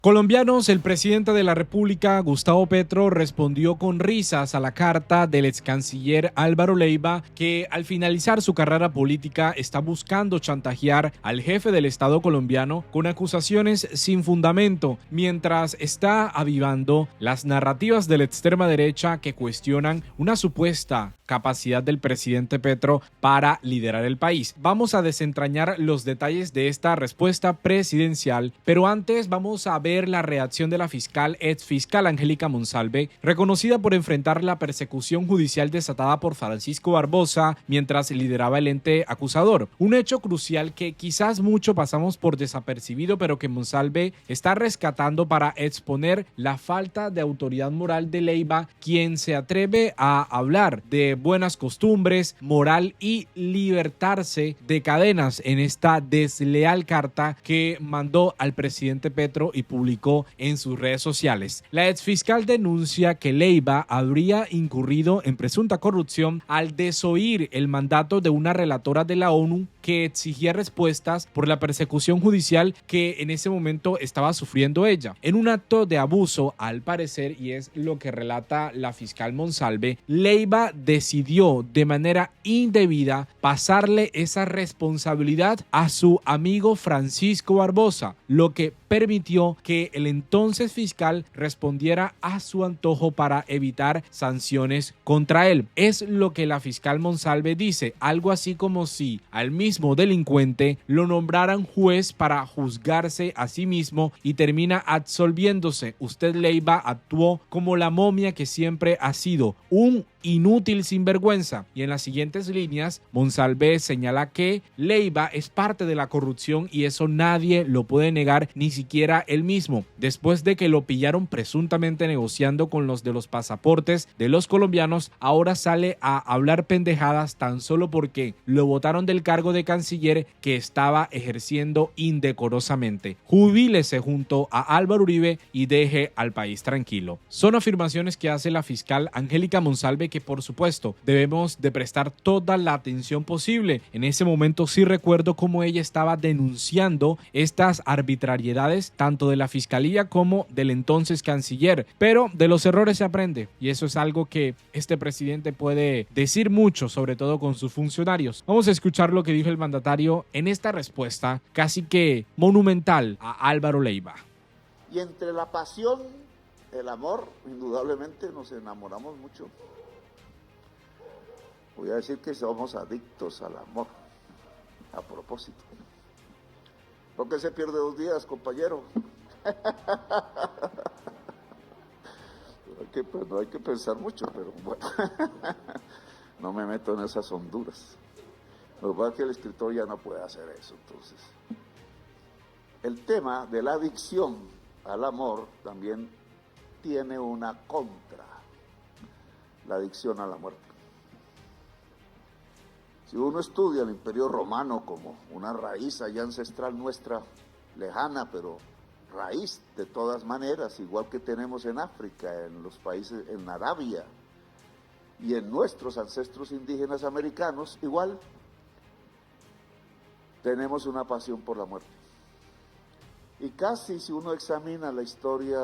Colombianos, el presidente de la República, Gustavo Petro, respondió con risas a la carta del ex canciller Álvaro Leiva, que al finalizar su carrera política está buscando chantajear al jefe del Estado colombiano con acusaciones sin fundamento, mientras está avivando las narrativas de la extrema derecha que cuestionan una supuesta capacidad del presidente Petro para liderar el país. Vamos a desentrañar los detalles de esta respuesta presidencial, pero antes vamos a ver la reacción de la ex fiscal Angélica Monsalve, reconocida por enfrentar la persecución judicial desatada por Francisco Barbosa mientras lideraba el ente acusador. Un hecho crucial que quizás mucho pasamos por desapercibido, pero que Monsalve está rescatando para exponer la falta de autoridad moral de Leiva, quien se atreve a hablar de buenas costumbres, moral y libertarse de cadenas en esta desleal carta que mandó al presidente Petro y publicó en sus redes sociales. La exfiscal denuncia que Leiva habría incurrido en presunta corrupción al desoír el mandato de una relatora de la ONU que exigía respuestas por la persecución judicial que en ese momento estaba sufriendo ella. En un acto de abuso, al parecer, y es lo que relata la fiscal Monsalve, Leiva decidió de manera indebida pasarle esa responsabilidad a su amigo Francisco Barbosa, lo que permitió que el entonces fiscal respondiera a su antojo para evitar sanciones contra él. Es lo que la fiscal Monsalve dice, algo así como si al mismo delincuente lo nombraran juez para juzgarse a sí mismo y termina absolviéndose. Usted, Leiva, actuó como la momia que siempre ha sido, un inútil sinvergüenza. Y en las siguientes líneas, Monsalve señala que Leiva es parte de la corrupción y eso nadie lo puede negar, ni siquiera él mismo. Después de que lo pillaron presuntamente negociando con los de los pasaportes de los colombianos, ahora sale a hablar pendejadas tan solo porque lo botaron del cargo de canciller que estaba ejerciendo indecorosamente. Jubílese junto a Álvaro Uribe y deje al país tranquilo. Son afirmaciones que hace la fiscal Angélica Monsalve, que por supuesto debemos de prestar toda la atención posible. En ese momento sí recuerdo cómo ella estaba denunciando estas arbitrariedades tanto de la fiscalía como del entonces canciller, pero de los errores se aprende y eso es algo que este presidente puede decir mucho, sobre todo con sus funcionarios. Vamos a escuchar lo que dijo el mandatario en esta respuesta casi que monumental a Álvaro Leiva. Y entre la pasión, el amor, indudablemente nos enamoramos mucho. Voy a decir que somos adictos al amor, a propósito. ¿Por qué se pierde 2 días, compañero? No hay que pensar mucho, pero bueno, no me meto en esas honduras. Lo que pasa es que el escritor ya no puede hacer eso, entonces. El tema de la adicción al amor también tiene una contra, la adicción a la muerte. Si uno estudia el Imperio Romano como una raíz allá ancestral nuestra, lejana, pero raíz de todas maneras, igual que tenemos en África, en los países, en Arabia y en nuestros ancestros indígenas americanos, igual tenemos una pasión por la muerte. Y casi si uno examina la historia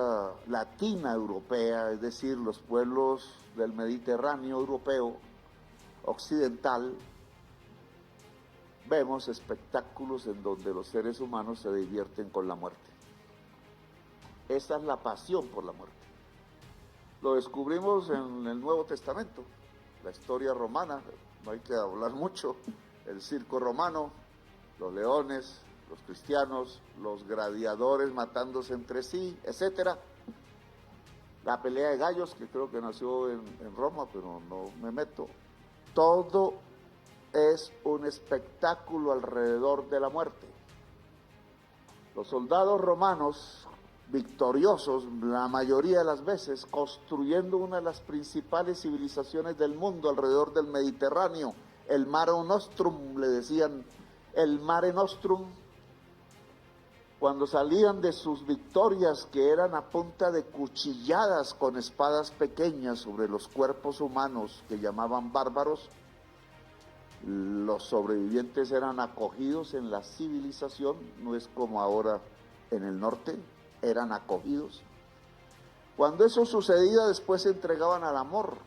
latina europea, es decir, los pueblos del Mediterráneo europeo occidental, vemos espectáculos en donde los seres humanos se divierten con la muerte. Esa es la pasión por la muerte. Lo descubrimos en el Nuevo Testamento, la historia romana, no hay que hablar mucho, el circo romano, los leones, los cristianos, los gladiadores matándose entre sí, etcétera. La pelea de gallos, que creo que nació en Roma, pero no me meto. Todo es un espectáculo alrededor de la muerte. Los soldados romanos, victoriosos la mayoría de las veces, construyendo una de las principales civilizaciones del mundo alrededor del Mediterráneo, el Mare Nostrum, le decían el Mare Nostrum, cuando salían de sus victorias, que eran a punta de cuchilladas con espadas pequeñas sobre los cuerpos humanos que llamaban bárbaros, los sobrevivientes eran acogidos en la civilización, no es como ahora en el norte, eran acogidos. Cuando eso sucedía, después se entregaban al amor,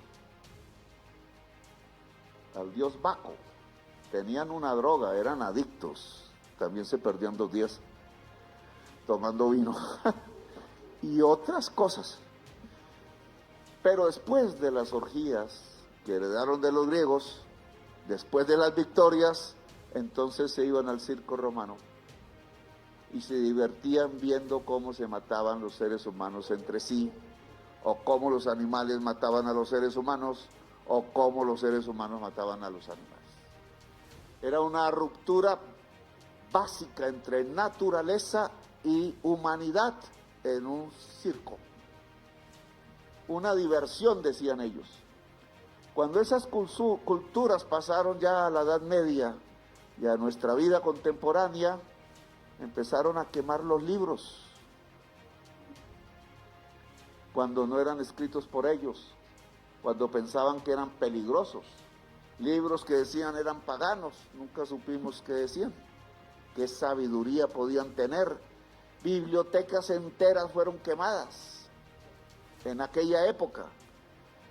al dios Baco. Tenían una droga, eran adictos. También se perdían 2 días tomando vino y otras cosas. Pero después de las orgías que heredaron de los griegos, después de las victorias, entonces se iban al circo romano y se divertían viendo cómo se mataban los seres humanos entre sí, o cómo los animales mataban a los seres humanos, o cómo los seres humanos mataban a los animales. Era una ruptura básica entre naturaleza y humanidad en un circo. Una diversión, decían ellos. Cuando esas culturas pasaron ya a la Edad Media y a nuestra vida contemporánea, empezaron a quemar los libros, cuando no eran escritos por ellos, cuando pensaban que eran peligrosos. Libros que decían eran paganos, nunca supimos qué decían, qué sabiduría podían tener. Bibliotecas enteras fueron quemadas en aquella época.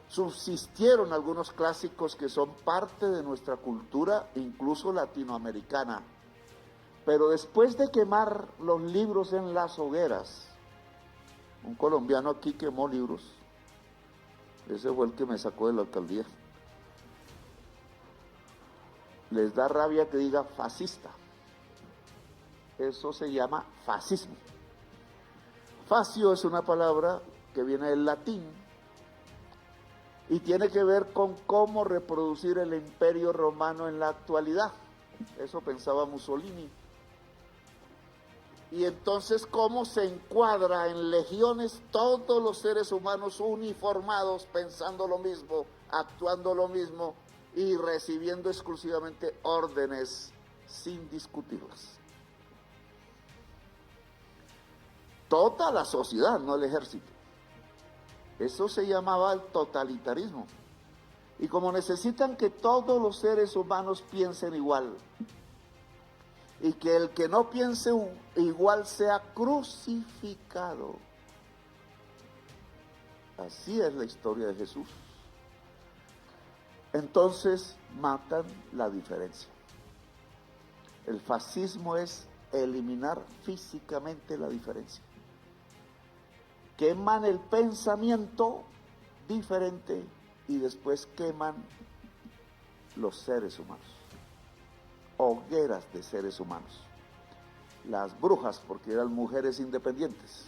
Subsistieron algunos clásicos que son parte de nuestra cultura, incluso latinoamericana. Pero después de quemar los libros en las hogueras, un colombiano aquí quemó libros. Ese fue el que me sacó de la alcaldía. Les da rabia que diga fascista. Eso se llama fascismo. Fascio es una palabra que viene del latín y tiene que ver con cómo reproducir el imperio romano en la actualidad. Eso pensaba Mussolini. Y entonces, ¿cómo se encuadra en legiones todos los seres humanos uniformados, pensando lo mismo, actuando lo mismo y recibiendo exclusivamente órdenes sin discutirlas? Toda la sociedad, no el ejército. Eso se llamaba el totalitarismo. Y como necesitan que todos los seres humanos piensen igual, y que el que no piense igual sea crucificado. Así es la historia de Jesús. Entonces matan la diferencia. El fascismo es eliminar físicamente la diferencia. Queman el pensamiento diferente y después queman los seres humanos. Hogueras de seres humanos. Las brujas, porque eran mujeres independientes.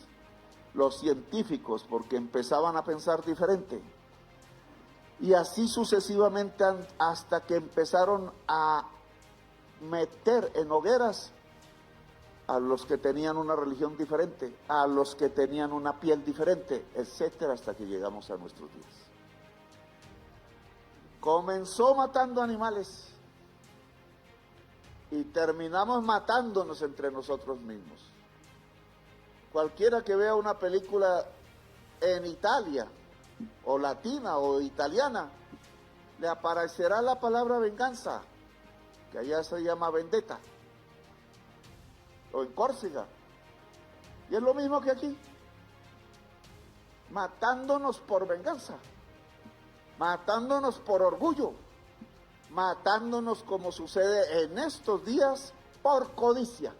Los científicos, porque empezaban a pensar diferente. Y así sucesivamente hasta que empezaron a meter en hogueras a los que tenían una religión diferente, a los que tenían una piel diferente, etcétera, hasta que llegamos a nuestros días. Comenzó matando animales y terminamos matándonos entre nosotros mismos. Cualquiera que vea una película en Italia, o latina, o italiana, le aparecerá la palabra venganza, que allá se llama vendetta, o en Córcega, y es lo mismo que aquí, matándonos por venganza, matándonos por orgullo, matándonos como sucede en estos días por codicia.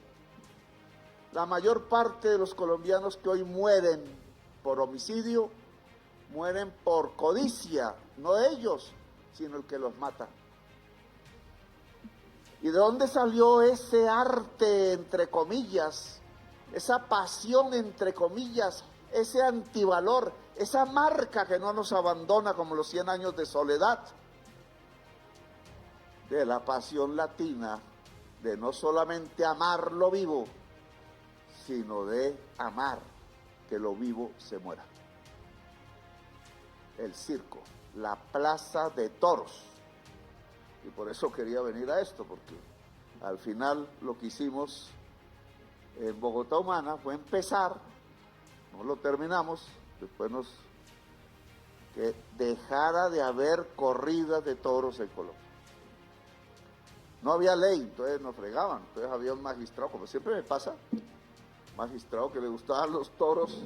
La mayor parte de los colombianos que hoy mueren por homicidio, mueren por codicia, no ellos, sino el que los mata. ¿Y de dónde salió ese arte, entre comillas, esa pasión, entre comillas, ese antivalor, esa marca que no nos abandona como los 100 años de soledad? De la pasión latina, de no solamente amar lo vivo, sino de amar que lo vivo se muera. El circo, la plaza de toros. Y por eso quería venir a esto, porque al final lo que hicimos en Bogotá Humana fue empezar, no lo terminamos, después que dejara de haber corridas de toros en Colombia. No había ley, entonces nos fregaban, entonces había un magistrado, como siempre me pasa, magistrado que le gustaban los toros,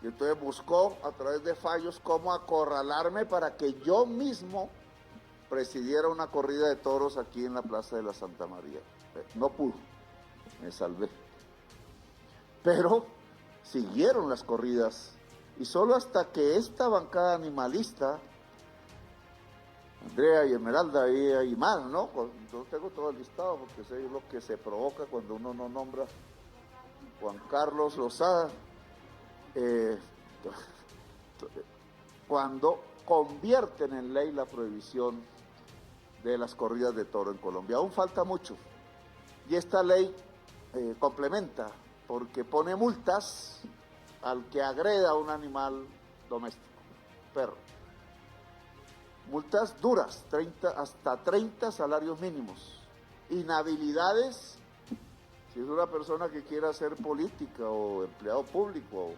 y entonces buscó a través de fallos cómo acorralarme para que yo mismo presidiera una corrida de toros aquí en la Plaza de la Santa María. No pudo, me salvé. Pero siguieron las corridas, y solo hasta que esta bancada animalista, Andrea y Esmeralda y más, ¿no? Yo tengo todo el listado porque sé lo que se provoca cuando uno no nombra Juan Carlos Lozada, cuando convierten en ley la prohibición de las corridas de toro en Colombia. Aún falta mucho, y esta ley complementa porque pone multas al que agreda a un animal doméstico, perro. Multas duras, hasta 30 salarios mínimos. Inhabilidades, si es una persona que quiera hacer política o empleado público,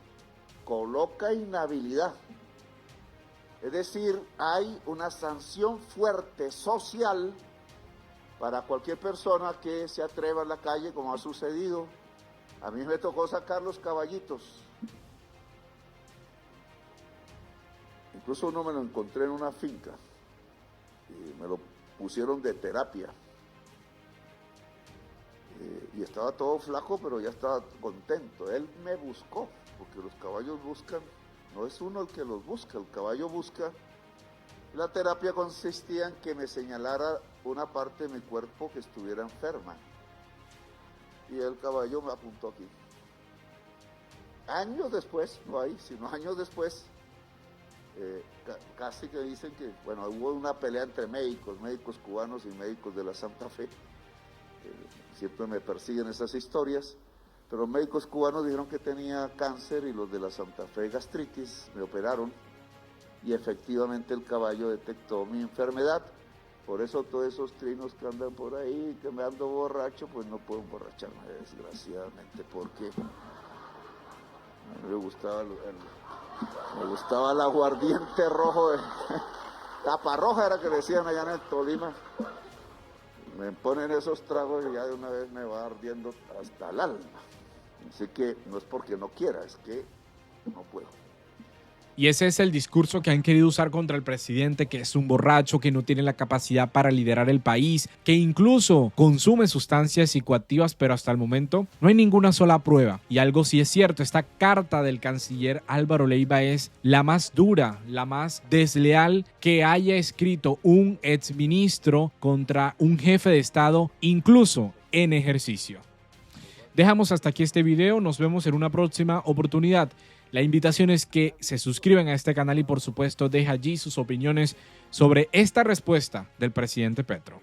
coloca inhabilidad. Es decir, hay una sanción fuerte social para cualquier persona que se atreva en la calle, como ha sucedido. A mí me tocó sacar los caballitos. Incluso uno me lo encontré en una finca y me lo pusieron de terapia. Y estaba todo flaco, pero ya estaba contento. Él me buscó, porque los caballos buscan, no es uno el que los busca, el caballo busca. La terapia consistía en que me señalara una parte de mi cuerpo que estuviera enferma. Y el caballo me apuntó aquí. Años después, no ahí, sino años después, casi que dicen que, bueno, hubo una pelea entre médicos cubanos y médicos de la Santa Fe. Siempre me persiguen esas historias, pero los médicos cubanos dijeron que tenía cáncer y los de la Santa Fe gastritis. Me operaron y efectivamente el caballo detectó mi enfermedad. Por eso todos esos trinos que andan por ahí, que me ando borracho, pues no puedo emborracharme, desgraciadamente, porque a mí me gustaba el aguardiente rojo, tapa roja era que decían allá en el Tolima. Me ponen esos tragos y ya de una vez me va ardiendo hasta el alma. Así que no es porque no quiera, es que no puedo. Y ese es el discurso que han querido usar contra el presidente, que es un borracho, que no tiene la capacidad para liderar el país, que incluso consume sustancias psicoactivas, pero hasta el momento no hay ninguna sola prueba. Y algo sí es cierto, esta carta del canciller Álvaro Leiva es la más dura, la más desleal que haya escrito un exministro contra un jefe de Estado, incluso en ejercicio. Dejamos hasta aquí este video, nos vemos en una próxima oportunidad. La invitación es que se suscriban a este canal y por supuesto deja allí sus opiniones sobre esta respuesta del presidente Petro.